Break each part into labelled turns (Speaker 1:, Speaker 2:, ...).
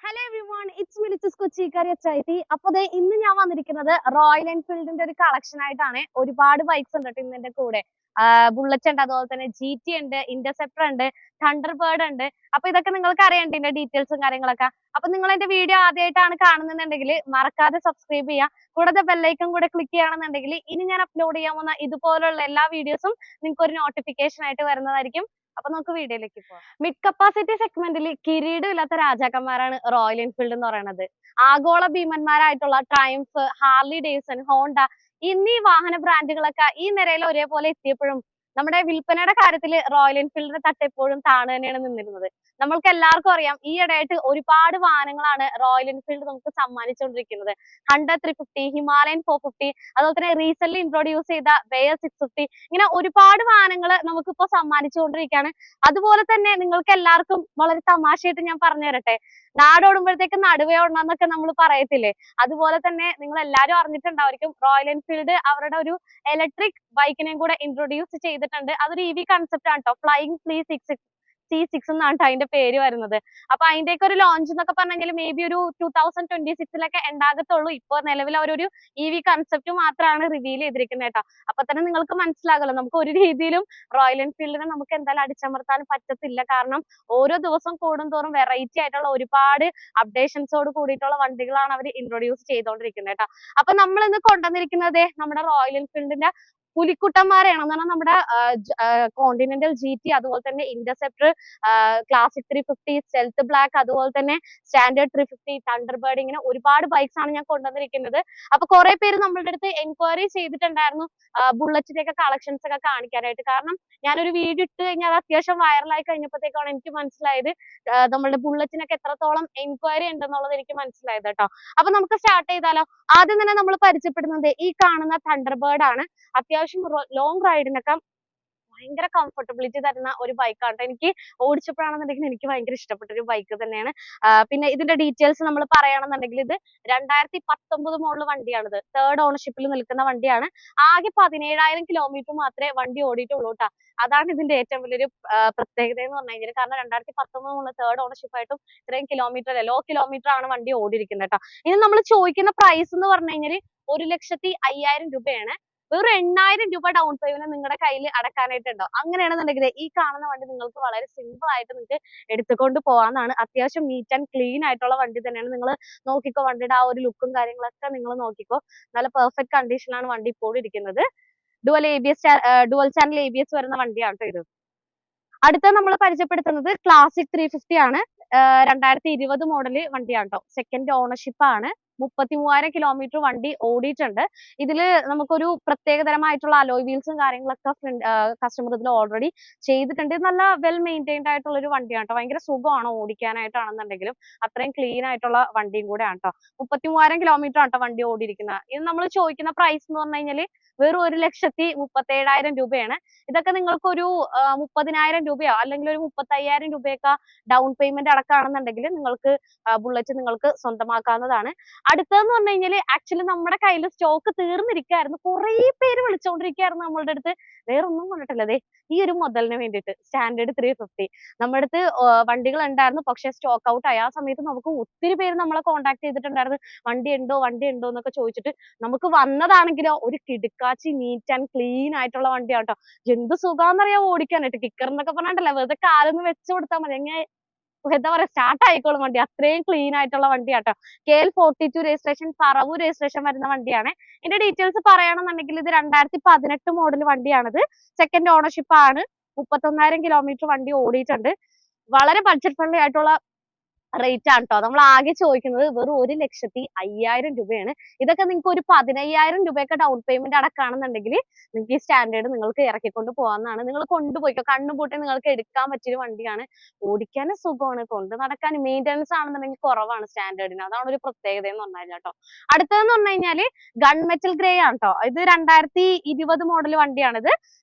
Speaker 1: Hello everyone, it's me ലിറ്റിസ് കൊച്ചിക്കാരി എച്ച്. അപ്പോൾ ദേ ഇന്ന് ഞാൻ വന്നിരിക്കുന്നത് റോയൽ എൻഫീൽഡിന്റെ ഒരു കളക്ഷൻ ആയിട്ടാണ്. ഒരുപാട് ബൈക്സ് ഉണ്ട് കേട്ടോ ഇന്ന് എന്റെ കൂടെ. ബുള്ളറ്റ് ഉണ്ട്, അതുപോലെ തന്നെ GT ഉണ്ട്, ഇന്റർസെപ്റ്റർ ഉണ്ട്, തണ്ടർ ബേർഡ് ഉണ്ട്. അപ്പൊ ഇതൊക്കെ നിങ്ങൾക്ക് അറിയണ്ട ഇതിന്റെ ഡീറ്റെയിൽസും കാര്യങ്ങളൊക്കെ. അപ്പൊ നിങ്ങൾ എന്റെ വീഡിയോ ആദ്യമായിട്ടാണ് കാണുന്നുണ്ടെങ്കിൽ മറക്കാതെ സബ്സ്ക്രൈബ് ചെയ്യുക. കൂടാതെ ബെല്ലൈക്കൺ കൂടെ ക്ലിക്ക് ചെയ്യുകയാണെന്നുണ്ടെങ്കിൽ ഇനി ഞാൻ അപ്ലോഡ് ചെയ്യാൻ പോകുന്ന ഇതുപോലുള്ള എല്ലാ വീഡിയോസും നിങ്ങൾക്ക് ഒരു നോട്ടിഫിക്കേഷൻ ആയിട്ട് വരുന്നതായിരിക്കും. അപ്പൊ നമുക്ക് വീഡിയോയിലേക്ക് പോകാം. മിഡ് കപ്പാസിറ്റി സെഗ്മെന്റിൽ കിരീടം ഇല്ലാത്ത രാജാക്കന്മാരാണ് റോയൽ എൻഫീൽഡ് എന്ന് പറയുന്നത്. ആഗോള ഭീമന്മാരായിട്ടുള്ള ട്രയംഫ്, ഹാർലി ഡേവിഡ്സൺ, ഹോണ്ട എന്നീ വാഹന ബ്രാൻഡുകളൊക്കെ ഈ നിരയിൽ ഒരേപോലെ എത്തിയപ്പോഴും നമ്മുടെ വിൽപ്പനയുടെ കാര്യത്തിൽ റോയൽ എൻഫീൽഡിന്റെ തട്ട് എപ്പോഴും താണ് തന്നെയാണ് നിന്നിരുന്നത്. നമ്മൾക്ക് എല്ലാവർക്കും അറിയാം, ഈ ഇടയായിട്ട് ഒരുപാട് വാഹനങ്ങളാണ് റോയൽ എൻഫീൽഡ് നമുക്ക് സമ്മാനിച്ചുകൊണ്ടിരിക്കുന്നത്. ഹണ്ടർ 350, ഹിമാലയൻ 450, അതുപോലെ തന്നെ റീസെന്റ് ഇൻട്രൊഡ്യൂസ് ചെയ്ത ബെയർ 650, ഇങ്ങനെ ഒരുപാട് വാഹനങ്ങൾ നമുക്കിപ്പോ സമ്മാനിച്ചുകൊണ്ടിരിക്കുകയാണ്. അതുപോലെ തന്നെ നിങ്ങൾക്ക് എല്ലാവർക്കും വളരെ തമാശയായിട്ട് ഞാൻ പറഞ്ഞു തരട്ടെ, നാടോടുമ്പോഴത്തേക്ക് നടുവേ ഓടണം എന്നൊക്കെ നമ്മൾ പറയത്തില്ലേ, അതുപോലെ തന്നെ നിങ്ങൾ എല്ലാവരും അറിഞ്ഞിട്ടുണ്ടായിരിക്കും റോയൽ എൻഫീൽഡ് അവരുടെ ഒരു ഇലക്ട്രിക് ബൈക്കിനെയും കൂടെ ഇൻട്രൊഡ്യൂസ് ചെയ്തിട്ടുണ്ട്. അതൊരു EV കൺസെപ്റ്റ് ആണ് കേട്ടോ. ഫ്ലൈയിങ് C6 എന്നാണ് അതിന്റെ പേര് വരുന്നത്. അപ്പൊ അതിന്റെയൊക്കെ ഒരു ലോഞ്ച് എന്നൊക്കെ പറഞ്ഞെങ്കിൽ മേ ബി ഒരു 2026 ഉണ്ടാകത്തുള്ളൂ. ഇപ്പൊ നിലവിൽ അവരൊരു EV കൺസെപ്റ്റ് മാത്രമാണ് റിവീൽ ചെയ്തിരിക്കുന്നത് കേട്ടോ. അപ്പൊ തന്നെ നിങ്ങൾക്ക് മനസ്സിലാകല്ലോ, നമുക്ക് ഒരു രീതിയിലും റോയൽ എൻഫീൽഡിനെ നമുക്ക് എന്തായാലും അടിച്ചമർത്താൻ പറ്റത്തില്ല. കാരണം ഓരോ ദിവസം കൂടുന്തോറും വെറൈറ്റി ആയിട്ടുള്ള ഒരുപാട് അപ്ഡേഷൻസോട് കൂടിയിട്ടുള്ള വണ്ടികളാണ് അവർ ഇൻട്രൊഡ്യൂസ് ചെയ്തുകൊണ്ടിരിക്കുന്നത് കേട്ടോ. അപ്പൊ നമ്മൾ ഇന്ന് കൊണ്ടുവന്നിരിക്കുന്നത് നമ്മുടെ റോയൽ എൻഫീൽഡിന്റെ പുലിക്കുട്ടന്മാരെയാണ്. എന്ന് പറഞ്ഞാൽ നമ്മുടെ കോണ്ടിനെന്റൽ GT, അതുപോലെ തന്നെ ഇന്റർസെപ്റ്റർ, ക്ലാസിക് 350, സ്റ്റെൽത്ത് ബ്ലാക്ക്, അതുപോലെ തന്നെ സ്റ്റാൻഡേർഡ് 350, തണ്ടർ ബേർഡ്, ഇങ്ങനെ ഒരുപാട് ബൈക്സ് ആണ് ഞാൻ കൊണ്ടുവന്നിരിക്കുന്നത്. അപ്പൊ കുറെ പേര് നമ്മളുടെ അടുത്ത് എൻക്വയറി ചെയ്തിട്ടുണ്ടായിരുന്നു ബുള്ളറ്റിന്റെ ഒക്കെ കളക്ഷൻസ് ഒക്കെ കാണിക്കാനായിട്ട്. കാരണം ഞാനൊരു വീഡിയോ ഇട്ട് കഴിഞ്ഞാൽ അത് അത്യാവശ്യം വൈറലായി കഴിഞ്ഞപ്പോഴത്തേക്കാണ് എനിക്ക് മനസ്സിലായത് നമ്മളുടെ ബുള്ളറ്റിനൊക്കെ എത്രത്തോളം എൻക്വയറി ഉണ്ടെന്നുള്ളത് എനിക്ക് മനസ്സിലായത് കേട്ടോ. അപ്പൊ നമുക്ക് സ്റ്റാർട്ട് ചെയ്താലോ. ആദ്യം തന്നെ നമ്മൾ പരിചയപ്പെടുന്നത് ഈ കാണുന്ന തണ്ടർ ബേർഡ് ആണ്. അത്യാവശ്യം ലോങ് റൈഡിനൊക്കെ ഭയങ്കര കംഫർട്ടബിലിറ്റി തരുന്ന ഒരു ബൈക്കാണ് ട്ടോ. എനിക്ക് ഓടിച്ചപ്പോഴാണെന്നുണ്ടെങ്കിൽ എനിക്ക് ഭയങ്കര ഇഷ്ടപ്പെട്ട ഒരു ബൈക്ക് തന്നെയാണ്. പിന്നെ ഇതിന്റെ ഡീറ്റെയിൽസ് നമ്മൾ പറയുകയാണെന്നുണ്ടെങ്കിൽ ഇത് 2019 മോഡൽ വണ്ടിയാണിത്. 3rd ഓണർഷിപ്പിൽ നിൽക്കുന്ന വണ്ടിയാണ്. ആകെ 17,000 കിലോമീറ്റർ മാത്രമേ വണ്ടി ഓടിയിട്ടുള്ളൂ ട്ടോ. അതാണ് ഇതിന്റെ ഏറ്റവും വലിയൊരു പ്രത്യേകത എന്ന് പറഞ്ഞു കഴിഞ്ഞാൽ. കാരണം 2019 മുതൽ 3rd ഓണർഷിപ്പ് ആയിട്ടും ഇത്രയും കിലോമീറ്റർ ലോ കിലോമീറ്റർ ആണ് വണ്ടി ഓടിയിരിക്കുന്നത് ട്ടോ. ഇനി നമ്മൾ ചോദിക്കുന്ന പ്രൈസ് എന്ന് പറഞ്ഞു കഴിഞ്ഞാൽ 1,05,000 രൂപയാണ്. വെറും 8,000 രൂപ ഡൗൺ പേയ്മെന്റ് നിങ്ങളുടെ കയ്യിൽ അടക്കാനായിട്ടുണ്ടാവും. അങ്ങനെയാണെന്നുണ്ടെങ്കിൽ ഈ കാണുന്ന വണ്ടി നിങ്ങൾക്ക് വളരെ സിമ്പിൾ ആയിട്ട് നിങ്ങൾക്ക് എടുത്തുകൊണ്ട് പോകാവുന്നതാണ്. അത്യാവശ്യം നീറ്റ് ആൻഡ് ക്ലീൻ ആയിട്ടുള്ള വണ്ടി തന്നെയാണ്. നിങ്ങൾ നോക്കിക്കോ, വണ്ടിയുടെ ആ ഒരു ലുക്കും കാര്യങ്ങളൊക്കെ നിങ്ങൾ നോക്കിക്കോ. നല്ല പെർഫെക്റ്റ് കണ്ടീഷനിലാണ് വണ്ടി ഇപ്പോൾ ഇരിക്കുന്നത്. ഡുവൽ ചാനൽ ABS വരുന്ന വണ്ടിയാണ് ട്ടോ ഇത്. അടുത്ത നമ്മൾ പരിചയപ്പെടുത്തുന്നത് ക്ലാസിക് 350 ആണ്. 2020 മോഡൽ വണ്ടിയാണ് ട്ടോ. 2nd ഓണർഷിപ്പ് ആണ്. 33,000 കിലോമീറ്റർ വണ്ടി ഓടിയിട്ടുണ്ട്. ഇതില് നമുക്കൊരു പ്രത്യേകതരമായിട്ടുള്ള അലോയ് വീൽസും കാര്യങ്ങളൊക്കെ കസ്റ്റമർ ഇതിൽ ഓൾറെഡി ചെയ്തിട്ടുണ്ട്. നല്ല വെൽ മെയിൻറ്റൈൻഡ് ആയിട്ടുള്ള ഒരു വണ്ടിയാണ് ട്ടോ. ഭയങ്കര സുഖമാണ് ഓടിക്കാനായിട്ടാണെന്നുണ്ടെങ്കിലും. അത്രയും ക്ലീൻ ആയിട്ടുള്ള വണ്ടിയും കൂടെ ആണ് ട്ടോ. 33,000 കിലോമീറ്റർ ആണ് ട്ടോ വണ്ടി ഓടിയിരിക്കുന്നത്. ഇത് നമ്മൾ ചോദിക്കുന്ന പ്രൈസ് എന്ന് പറഞ്ഞു കഴിഞ്ഞാൽ വെറും 1,37,000 രൂപയാണ്. ഇതൊക്കെ നിങ്ങൾക്കൊരു 30,000 രൂപയോ അല്ലെങ്കിൽ ഒരു 35,000 രൂപയൊക്കെ ഡൗൺ പേയ്മെന്റ് അടക്കുകയാണെന്നുണ്ടെങ്കിൽ നിങ്ങൾക്ക് ബുള്ളറ്റ് നിങ്ങൾക്ക് സ്വന്തമാക്കാവുന്നതാണ്. അടുത്തതെന്ന് പറഞ്ഞു കഴിഞ്ഞാൽ ആക്ച്വലി നമ്മുടെ കയ്യിൽ സ്റ്റോക്ക് തീർന്നിരിക്കുകയായിരുന്നു. കുറേ പേര് വിളിച്ചുകൊണ്ടിരിക്കുകയായിരുന്നു നമ്മളുടെ അടുത്ത്. വേറെ ഒന്നും കൊണ്ടിട്ടില്ല, ദേ ഈ ഒരു മുതലിന് വേണ്ടിയിട്ട് സ്റ്റാൻഡേർഡ് 350 നമ്മുടെ അടുത്ത് വണ്ടികൾ ഉണ്ടായിരുന്നു. പക്ഷെ സ്റ്റോക്ക് ഔട്ട് ആയി. ആ സമയത്ത് നമുക്ക് ഒത്തിരി പേര് നമ്മളെ കോൺടാക്ട് ചെയ്തിട്ടുണ്ടായിരുന്നു. വണ്ടി ഉണ്ടോ എന്നൊക്കെ ചോദിച്ചിട്ട്. നമുക്ക് വന്നതാണെങ്കിലോ ഒരു കിടുക്കാച്ചി നീറ്റ് ആൻഡ് ക്ലീൻ ആയിട്ടുള്ള വണ്ടിയാണ് ട്ടോ. എന്ത് സുഖാന്നറിയാമോ ഓടിക്കാനായിട്ട്. കിക്കർ എന്നൊക്കെ പറഞ്ഞിട്ടുണ്ടല്ലോ, വെറുതെ കാലൊന്ന് വെച്ച് കൊടുത്താൽ മതി, അങ്ങനെ എന്താ പറയാ സ്റ്റാർട്ട് ആയിക്കോളും വണ്ടി. അത്രയും ക്ലീൻ ആയിട്ടുള്ള വണ്ടിയാട്ടോ. KL 42 രജിസ്ട്രേഷൻ, പറവൂർ രജിസ്ട്രേഷൻ വരുന്ന വണ്ടിയാണ്. ഇതിന്റെ ഡീറ്റെയിൽസ് പറയുകയാണെന്നുണ്ടെങ്കിൽ ഇത് 2018 മോഡൽ വണ്ടിയാണിത്. 2nd ഓണർഷിപ്പ് ആണ്. 31,000 കിലോമീറ്റർ വണ്ടി ഓടിയിട്ടുണ്ട്. വളരെ ബഡ്ജറ്റ് ഫ്രണ്ട്ലി ആയിട്ടുള്ള റേറ്റ് ആണ് ട്ടോ. നമ്മൾ ആകെ ചോദിക്കുന്നത് വെറും 1,05,000 രൂപയാണ്. ഇതൊക്കെ നിങ്ങൾക്ക് ഒരു 15,000 രൂപയൊക്കെ ഡൗൺ പേയ്മെന്റ് അടക്കുകയാണെന്നുണ്ടെങ്കിൽ നിങ്ങൾക്ക് ഈ സ്റ്റാൻഡേർഡ് നിങ്ങൾക്ക് ഇറക്കിക്കൊണ്ട് പോകാവുന്നതാണ്. നിങ്ങൾ കൊണ്ടുപോയിക്കോ, കണ്ണും പൂട്ടി നിങ്ങൾക്ക് എടുക്കാൻ പറ്റിയ വണ്ടിയാണ്. ഓടിക്കാനും സുഖമാണ്, കൊണ്ട് നടക്കാൻ മെയിൻ്റെനൻസ് ആണെന്നുണ്ടെങ്കിൽ കുറവാണ് സ്റ്റാൻഡേർഡിന്. അതാണ് ഒരു പ്രത്യേകത എന്ന് പറഞ്ഞാൽ കേട്ടോ. അടുത്തതെന്ന് പറഞ്ഞു കഴിഞ്ഞാൽ ഗൺ മെറ്റൽ ഗ്രേ ആണ് ട്ടോ. ഇത് 2020 മോഡൽ വണ്ടിയാണിത്.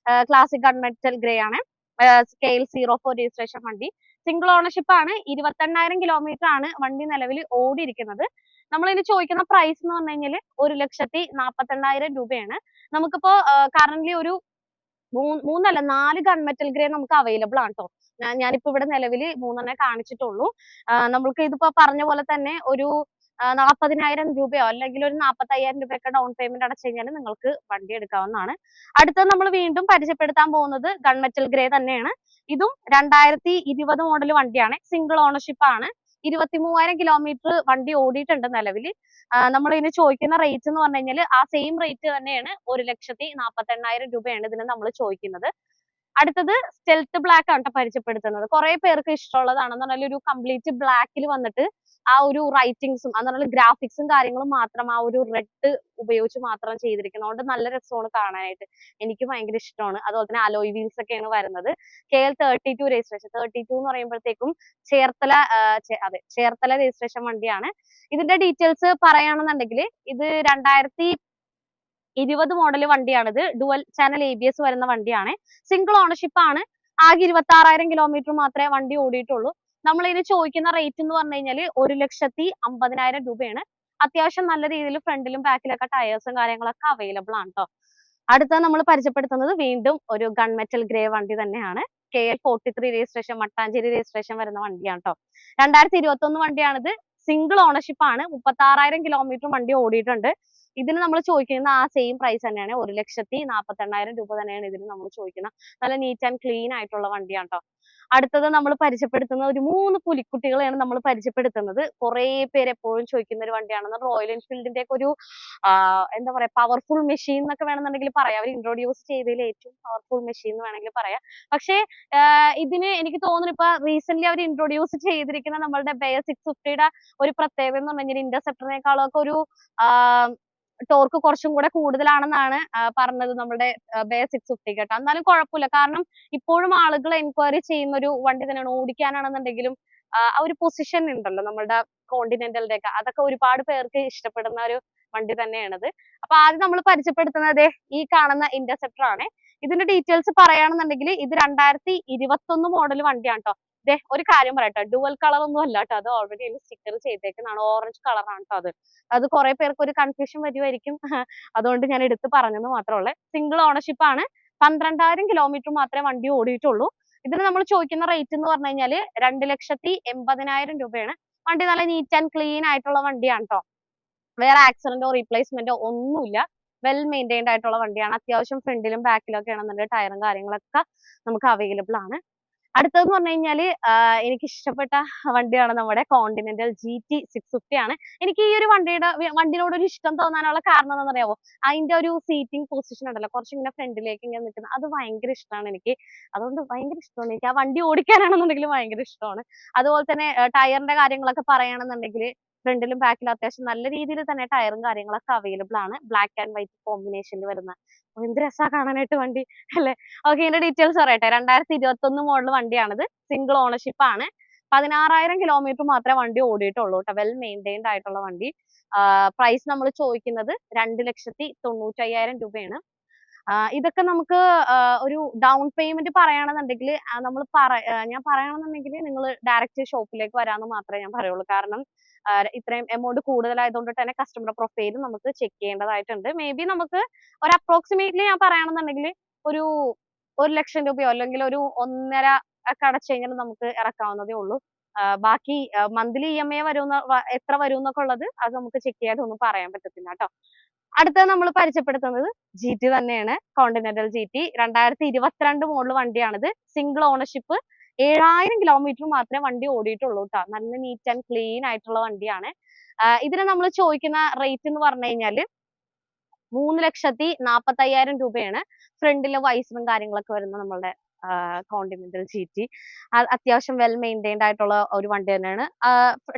Speaker 1: ക്ലാസിക് ഗൺ മെറ്റൽ ഗ്രേ ആണ്. KL 04 രജിസ്ട്രേഷൻ വണ്ടി. സിംഗിൾ ഓണർഷിപ്പ് ആണ്. 28,000 കിലോമീറ്റർ ആണ് വണ്ടി നിലവിൽ ഓടിയിരിക്കുന്നത്. നമ്മൾ ഇതിന് ചോദിക്കുന്ന പ്രൈസ് എന്ന് പറഞ്ഞു കഴിഞ്ഞാൽ 1,42,000 രൂപയാണ്. നമുക്കിപ്പോ കറന്റ്ലി ഒരു 4 ഗൺ മെറ്റൽ ഗ്രേ നമുക്ക് അവൈലബിൾ ആണ് ട്ടോ. ഞാനിപ്പോ ഇവിടെ നിലവിൽ 3 കാണിച്ചിട്ടുള്ളൂ. നമ്മൾക്ക് ഇതിപ്പോ പറഞ്ഞ പോലെ തന്നെ ഒരു 40,000 രൂപയോ അല്ലെങ്കിൽ ഒരു 45,000 രൂപയൊക്കെ ഡൗൺ പേയ്മെന്റ് അടച്ചു കഴിഞ്ഞാൽ നിങ്ങൾക്ക് വണ്ടി എടുക്കാവുന്നതാണ്. അടുത്തത് നമ്മൾ വീണ്ടും പരിചയപ്പെടുത്താൻ പോകുന്നത് ഗൺമെറ്റൽ ഗ്രേ തന്നെയാണ്. ഇതും 2020 മോഡൽ വണ്ടിയാണ്. സിംഗിൾ ഓണർഷിപ്പ് ആണ്. 23,000 കിലോമീറ്റർ വണ്ടി ഓടിയിട്ടുണ്ട് നിലവിൽ. നമ്മൾ ഇതിന് ചോദിക്കുന്ന റേറ്റ് എന്ന് പറഞ്ഞു കഴിഞ്ഞാൽ ആ സെയിം റേറ്റ് തന്നെയാണ്. 1,48,000 രൂപയാണ് ഇതിന് നമ്മൾ ചോദിക്കുന്നത്. അടുത്തത് സ്റ്റെൽത്ത് ബ്ലാക്ക് ആണ് ട്ടോ പരിചയപ്പെടുത്തുന്നത്. കുറെ പേർക്ക് ഇഷ്ടമുള്ളതാണെന്ന് പറഞ്ഞാൽ ഒരു കംപ്ലീറ്റ് ബ്ലാക്കിൽ വന്നിട്ട് ആ ഒരു റൈറ്റിംഗ്സും എന്ന് പറഞ്ഞാൽ ഗ്രാഫിക്സും കാര്യങ്ങളും മാത്രം ആ ഒരു റെഡ് ഉപയോഗിച്ച് മാത്രം ചെയ്തിരിക്കുന്നതുകൊണ്ട് നല്ല രസമാണ് കാണാനായിട്ട്. എനിക്ക് ഭയങ്കര ഇഷ്ടമാണ്. അതുപോലെ തന്നെ അലോയ് വീൽസ് ഒക്കെയാണ് വരുന്നത്. KL 32 registration. 32 എന്ന് പറയുമ്പോഴത്തേക്കും ചേർത്തല ചേർത്തല രജിസ്ട്രേഷൻ വണ്ടിയാണ്. ഇതിന്റെ ഡീറ്റെയിൽസ് പറയുകയാണെന്നുണ്ടെങ്കിൽ ഇത് 2020 മോഡൽ വണ്ടിയാണിത്. ഡുവൽ ചാനൽ ABS വരുന്ന വണ്ടിയാണ്. സിംഗിൾ ഓണർഷിപ്പ് ആണ്. ആകെ 26,000 കിലോമീറ്റർ മാത്രമേ വണ്ടി ഓടിയിട്ടുള്ളൂ. നമ്മൾ ഇതിന് ചോദിക്കുന്ന റേറ്റ് എന്ന് പറഞ്ഞു കഴിഞ്ഞാൽ 1,50,000 രൂപയാണ്. അത്യാവശ്യം നല്ല രീതിയിൽ ഫ്രണ്ടിലും ബാക്കിലൊക്കെ ടയേഴ്സും കാര്യങ്ങളൊക്കെ അവൈലബിൾ ആണ് ട്ടോ. അടുത്ത നമ്മൾ പരിചയപ്പെടുത്തുന്നത് വീണ്ടും ഒരു ഗൺമെറ്റൽ ഗ്രേ വണ്ടി തന്നെയാണ്. KL 43 രജിസ്ട്രേഷൻ മട്ടാഞ്ചേരി രജിസ്ട്രേഷൻ വരുന്ന വണ്ടിയാണ് ട്ടോ. 2021 വണ്ടിയാണിത്. സിംഗിൾ ഓണർഷിപ്പ് ആണ്. 36,000 കിലോമീറ്റർ വണ്ടി ഓടിയിട്ടുണ്ട്. ഇതിന് നമ്മൾ ചോദിക്കുന്ന ആ സെയിം പ്രൈസ് തന്നെയാണ്. 1,48,000 രൂപ തന്നെയാണ് ഇതിന് നമ്മൾ ചോദിക്കുന്നത്. നല്ല നീറ്റ് ആൻഡ് ക്ലീൻ ആയിട്ടുള്ള വണ്ടിയാണ് ട്ടോ. അടുത്തത് നമ്മൾ പരിചയപ്പെടുത്തുന്ന ഒരു 3 പുലിക്കുട്ടികളെയാണ് നമ്മൾ പരിചയപ്പെടുത്തുന്നത്. കുറേ പേര് എപ്പോഴും ചോദിക്കുന്ന ഒരു വണ്ടിയാണ്. റോയൽ എൻഫീൽഡിന്റെ ഒക്കെ ഒരു എന്താ പറയാ പവർഫുൾ മെഷീൻ എന്നൊക്കെ വേണമെന്നുണ്ടെങ്കിൽ പറയാം. അവർ ഇൻട്രൊഡ്യൂസ് ചെയ്തതിൽ ഏറ്റവും പവർഫുൾ മെഷീൻ എന്ന് വേണമെങ്കിൽ പറയാം. പക്ഷേ ഇതിന് എനിക്ക് തോന്നുന്നു ഇപ്പൊ റീസെന്റ് അവർ ഇൻട്രൊഡ്യൂസ് ചെയ്തിരിക്കുന്ന നമ്മളുടെ ബെയർ 650യുടെ ഒരു പ്രത്യേകത എന്ന് പറഞ്ഞാൽ ഇന്റർസെപ്റ്ററിനേക്കാളും ഒക്കെ ഒരു ടോർക്ക് കുറച്ചും കൂടെ കൂടുതലാണെന്നാണ് പറഞ്ഞത് നമ്മുടെ ബെയർ 650 കേട്ടോ. എന്നാലും കുഴപ്പമില്ല. കാരണം ഇപ്പോഴും ആളുകൾ എൻക്വയറി ചെയ്യുന്ന ഒരു വണ്ടി തന്നെയാണ്. ഓടിക്കാനാണെന്നുണ്ടെങ്കിലും ആ ഒരു പൊസിഷൻ ഉണ്ടല്ലോ നമ്മളുടെ കോണ്ടിനെന്റലിന്റെ ഒക്കെ, അതൊക്കെ ഒരുപാട് പേർക്ക് ഇഷ്ടപ്പെടുന്ന ഒരു വണ്ടി തന്നെയാണിത്. അപ്പൊ ആദ്യം നമ്മൾ പരിചയപ്പെടുത്തുന്നത് ഈ കാണുന്ന ഇന്റർസെപ്റ്റർ ആണ്. ഇതിന്റെ ഡീറ്റെയിൽസ് പറയുകയാണെന്നുണ്ടെങ്കിൽ ഇത് 2021 മോഡൽ വണ്ടിയാണ് ട്ടോ. ഒരു കാര്യം പറയട്ടെ, ഡുവൽ കളർ ഒന്നും അല്ല ട്ടോ. അത് ഓൾറെഡി അതിൽ സ്റ്റിക്കർ ചെയ്തേക്കുന്നതാണ്. ഓറഞ്ച് കളറാണ് ട്ടോ അത്. അത് കുറെ പേർക്ക് ഒരു കൺഫ്യൂഷൻ വരുമായിരിക്കും. അതുകൊണ്ട് ഞാൻ എടുത്ത് പറഞ്ഞെന്ന് മാത്രമേ ഉള്ളൂ. സിംഗിൾ ഓണർഷിപ്പ് ആണ്. 12,000 കിലോമീറ്റർ മാത്രമേ വണ്ടി ഓടിയിട്ടുള്ളൂ. ഇതിന് നമ്മൾ ചോദിക്കുന്ന റേറ്റ് എന്ന് പറഞ്ഞു കഴിഞ്ഞാൽ 2,80,000 രൂപയാണ്. വണ്ടി നല്ല നീറ്റ് ആൻഡ് ക്ലീൻ ആയിട്ടുള്ള വണ്ടിയാണ് ട്ടോ. വേറെ ആക്സിഡന്റോ റീപ്ലേസ്മെന്റോ ഒന്നുമില്ല. വെൽ മെയിൻറ്റൈൻഡ് ആയിട്ടുള്ള വണ്ടിയാണ്. അത്യാവശ്യം ഫ്രണ്ടിലും ബാക്കിലും ഒക്കെ ആണെന്നുണ്ടെങ്കിൽ ടയറും കാര്യങ്ങളൊക്കെ നമുക്ക് അവൈലബിൾ ആണ്. അടുത്തതെന്ന് പറഞ്ഞു കഴിഞ്ഞാൽ എനിക്ക് ഇഷ്ടപ്പെട്ട വണ്ടിയാണ് നമ്മുടെ കോണ്ടിനെന്റൽ GT 650 ആണ്. എനിക്ക് ഈ ഒരു വണ്ടിയോട് ഒരു ഇഷ്ടം തോന്നാനുള്ള കാരണം എന്താണെന്ന് അറിയാമോ? അതിന്റെ ഒരു സീറ്റിംഗ് പൊസിഷൻ ഉണ്ടല്ലോ, കുറച്ച് ഇങ്ങനെ ഫ്രണ്ടിലേക്ക് ഇങ്ങനെ നിൽക്കുന്നത്, അത് ഭയങ്കര ഇഷ്ടമാണ് എനിക്ക്. അതുകൊണ്ട് ഭയങ്കര ഇഷ്ടമാണ് എനിക്ക്. ആ വണ്ടി ഓടിക്കാനാണെന്നുണ്ടെങ്കിൽ ഭയങ്കര ഇഷ്ടമാണ്. അതുപോലെ തന്നെ ടയറിന്റെ കാര്യങ്ങളൊക്കെ പറയുകയാണെന്നുണ്ടെങ്കിൽ ഫ്രണ്ടിലും ബാക്കിലും അത്യാവശ്യം നല്ല രീതിയിൽ തന്നെ ടയറും കാര്യങ്ങളൊക്കെ അവൈലബിൾ ആണ്. ബ്ലാക്ക് ആൻഡ് വൈറ്റ് കോമ്പിനേഷനിൽ വരുന്ന എന്ത് രസാ കാണാനായിട്ട് വണ്ടി അല്ലേ? ഓക്കെ, ഇതിന്റെ ഡീറ്റെയിൽസ് പറയട്ടെ. 2021 മോഡൽ വണ്ടിയാണിത്. സിംഗിൾ ഓണർഷിപ്പ് ആണ്. 16,000 കിലോമീറ്റർ മാത്രമേ വണ്ടി ഓടിയിട്ടുള്ളൂ ട്ടോ. വെൽ മെയിൻറ്റൈൻഡ് ആയിട്ടുള്ള വണ്ടി. പ്രൈസ് നമ്മൾ ചോദിക്കുന്നത് 2,95,000 രൂപയാണ്. ഇതൊക്കെ നമുക്ക് ഒരു ഡൗൺ പേയ്മെന്റ് പറയുകയാണെന്നുണ്ടെങ്കിൽ ഞാൻ പറയുകയാണെന്നുണ്ടെങ്കിൽ നിങ്ങൾ ഡയറക്റ്റ് ഷോപ്പിലേക്ക് വരാമെന്ന് മാത്രമേ ഞാൻ പറയുള്ളൂ. കാരണം ഇത്രയും എമൗണ്ട് കൂടുതലായതുകൊണ്ട് തന്നെ കസ്റ്റമർ പ്രൊഫൈൽ നമുക്ക് ചെക്ക് ചെയ്യേണ്ടതായിട്ടുണ്ട്. മേ ബി നമുക്ക് ഒരു അപ്രോക്സിമേറ്റ്ലി ഞാൻ പറയുകയാണെന്നുണ്ടെങ്കിൽ ഒരു 1,00,000 രൂപയോ അല്ലെങ്കിൽ ഒരു 1.5 ഒക്കെ അടച്ചു കഴിഞ്ഞാൽ നമുക്ക് ഇറക്കാവുന്നതേ ഉള്ളൂ. ബാക്കി മന്ത്ലി EMI എത്ര വരും എന്നൊക്കെ ഉള്ളത് അത് നമുക്ക് ചെക്ക് ചെയ്യാതെ ഒന്നും പറയാൻ പറ്റത്തില്ല ട്ടോ. അടുത്തത് നമ്മൾ പരിചയപ്പെടുത്തുന്നത് GT തന്നെയാണ്. കോണ്ടിനെന്റൽ GT 2022 മോഡൽ വണ്ടിയാണിത്. Single ownership. 7,000 കിലോമീറ്റർ മാത്രമേ വണ്ടി ഓടിയിട്ടുള്ളൂ ട്ടോ. നല്ല നീറ്റ് ആൻഡ് ക്ലീൻ ആയിട്ടുള്ള വണ്ടിയാണ്. ഇതിന് നമ്മൾ ചോദിക്കുന്ന റേറ്റ് എന്ന് പറഞ്ഞു കഴിഞ്ഞാൽ 3,40,000 രൂപയാണ്. ഫ്രണ്ടിലെ വൈസറും കാര്യങ്ങളൊക്കെ വരുന്ന നമ്മളുടെ കോണ്ടിനെന്റൽ GT. അത്യാവശ്യം വെൽ മെയിൻറ്റൈൻഡ് ആയിട്ടുള്ള ഒരു വണ്ടി തന്നെയാണ്.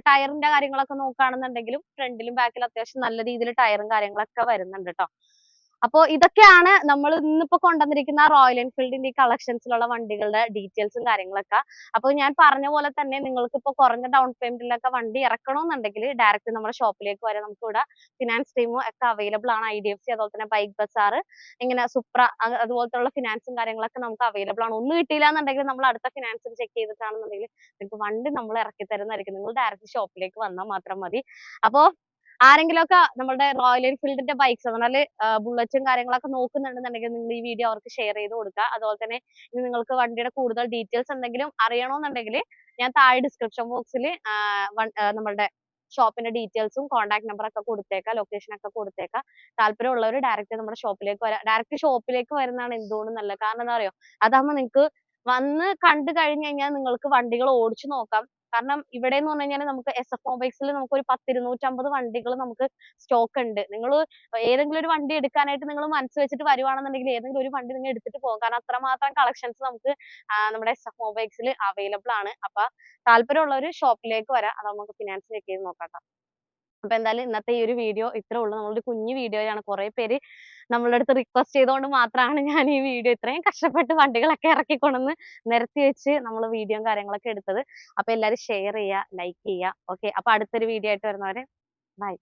Speaker 1: ടയറിന്റെ കാര്യങ്ങളൊക്കെ നോക്കുകയാണെന്നുണ്ടെങ്കിലും ഫ്രണ്ടിലും ബാക്കിലും അത്യാവശ്യം നല്ല രീതിയിൽ ടയറും കാര്യങ്ങളൊക്കെ വരുന്നുണ്ട് ട്ടോ. അപ്പൊ ഇതൊക്കെയാണ് നമ്മൾ ഇന്നിപ്പോ കൊണ്ടുവന്നിരിക്കുന്ന റോയൽ എൻഫീൽഡിന്റെ ഈ കളക്ഷൻസിലുള്ള വണ്ടികളുടെ ഡീറ്റെയിൽസും കാര്യങ്ങളൊക്കെ. അപ്പൊ ഞാൻ പറഞ്ഞ പോലെ തന്നെ നിങ്ങൾക്ക് ഇപ്പൊ കുറഞ്ഞ ഡൗൺ പേയ്മെന്റിലൊക്കെ വണ്ടി ഇറക്കണമെന്നുണ്ടെങ്കിൽ ഡയറക്റ്റ് നമ്മുടെ ഷോപ്പിലേക്ക് വരെ നമുക്ക് ഇവിടെ ഫിനാൻസ് ടീമും ഒക്കെ അവൈലബിൾ ആണ്. IDFC അതുപോലെ തന്നെ ബൈക്ക് ബസാർ, ഇങ്ങനെ സുപ്ര അതുപോലത്തെ ഫിനാൻസും കാര്യങ്ങളൊക്കെ നമുക്ക് അവൈലബിൾ ആണ്. ഒന്നും കിട്ടിയില്ല എന്നുണ്ടെങ്കിൽ നമ്മൾ അടുത്ത ഫിനാൻസിൽ ചെക്ക് ചെയ്തിട്ടാണെന്നുണ്ടെങ്കിൽ നിങ്ങൾക്ക് വണ്ടി നമ്മൾ ഇറക്കി തരുന്നതായിരിക്കും. നിങ്ങൾ ഡയറക്റ്റ് ഷോപ്പിലേക്ക് വന്നാൽ മാത്രം മതി. അപ്പോ ആരെങ്കിലുമൊക്കെ നമ്മുടെ റോയൽ എൻഫീൽഡിന്റെ ബൈക്സ് എന്ന് പറഞ്ഞാല് ബുള്ളറ്റും കാര്യങ്ങളൊക്കെ നോക്കുന്നുണ്ടെന്നുണ്ടെങ്കിൽ നിങ്ങൾ ഈ വീഡിയോ അവർക്ക് ഷെയർ ചെയ്ത് കൊടുക്കുക. അതുപോലെ തന്നെ ഇനി നിങ്ങൾക്ക് വണ്ടിയുടെ കൂടുതൽ ഡീറ്റെയിൽസ് എന്തെങ്കിലും അറിയണമെന്നുണ്ടെങ്കിൽ ഞാൻ താഴെ ഡിസ്ക്രിപ്ഷൻ ബോക്സിൽ നമ്മളുടെ ഷോപ്പിന്റെ ഡീറ്റെയിൽസും കോൺടാക്ട് നമ്പർ ഒക്കെ കൊടുത്തേക്കാം, ലൊക്കേഷൻ ഒക്കെ കൊടുത്തേക്കാം. താല്പര്യമുള്ളവർ ഡയറക്റ്റ് നമ്മുടെ ഷോപ്പിലേക്ക് വരാം. ഡയറക്റ്റ് ഷോപ്പിലേക്ക് വരുന്നതാണ് എന്തുകൊണ്ടും നല്ലത്. കാരണം എന്താ അറിയോ, അതാകുമ്പോൾ നിങ്ങൾക്ക് വന്ന് കണ്ടു കഴിഞ്ഞു കഴിഞ്ഞാൽ നിങ്ങൾക്ക് വണ്ടികൾ ഓടിച്ചു നോക്കാം. കാരണം ഇവിടെ എന്ന് പറഞ്ഞു കഴിഞ്ഞാൽ നമുക്ക് SF മൊബൈൽസിൽ നമുക്ക് ഒരു 10, 250 വണ്ടികൾ നമുക്ക് സ്റ്റോക്ക് ഉണ്ട്. നിങ്ങൾ ഏതെങ്കിലും ഒരു വണ്ടി എടുക്കാനായിട്ട് നിങ്ങൾ മനസ്സ് വെച്ചിട്ട് വരുവാണെന്നുണ്ടെങ്കിൽ ഏതെങ്കിലും ഒരു വണ്ടി നിങ്ങൾ എടുത്തിട്ട് പോകും. കാരണം അത്രമാത്രം കളക്ഷൻസ് നമുക്ക് നമ്മുടെ SF മൊബൈൽസിൽ അവൈലബിൾ ആണ്. അപ്പൊ താല്പര്യമുള്ളവർ ഷോപ്പിലേക്ക് വരാം. അത് നമുക്ക് ഫിനാൻസ് ചെക്ക് ചെയ്ത് നോക്കാം ട്ടോ. അപ്പൊ എന്തായാലും ഇന്നത്തെ ഈ ഒരു വീഡിയോ ഇത്രേ ഉള്ളൂ. നമ്മളൊരു കുഞ്ഞു വീഡിയോയാണ്. കുറെ പേര് നമ്മളുടെ അടുത്ത് റിക്വസ്റ്റ് ചെയ്തുകൊണ്ട് മാത്രമാണ് ഞാൻ ഈ വീഡിയോ ഇത്രയും കഷ്ടപ്പെട്ട് വണ്ടികളൊക്കെ ഇറക്കി കൊണ്ടുവന്ന് നിരത്തി വെച്ച് നമ്മൾ വീഡിയോയും കാര്യങ്ങളൊക്കെ എടുത്തത്. അപ്പൊ എല്ലാവരും ഷെയർ ചെയ്യുക, ലൈക്ക് ചെയ്യുക. ഓക്കെ, അപ്പൊ അടുത്തൊരു വീഡിയോ ആയിട്ട് വരുന്നവരെ ബൈ.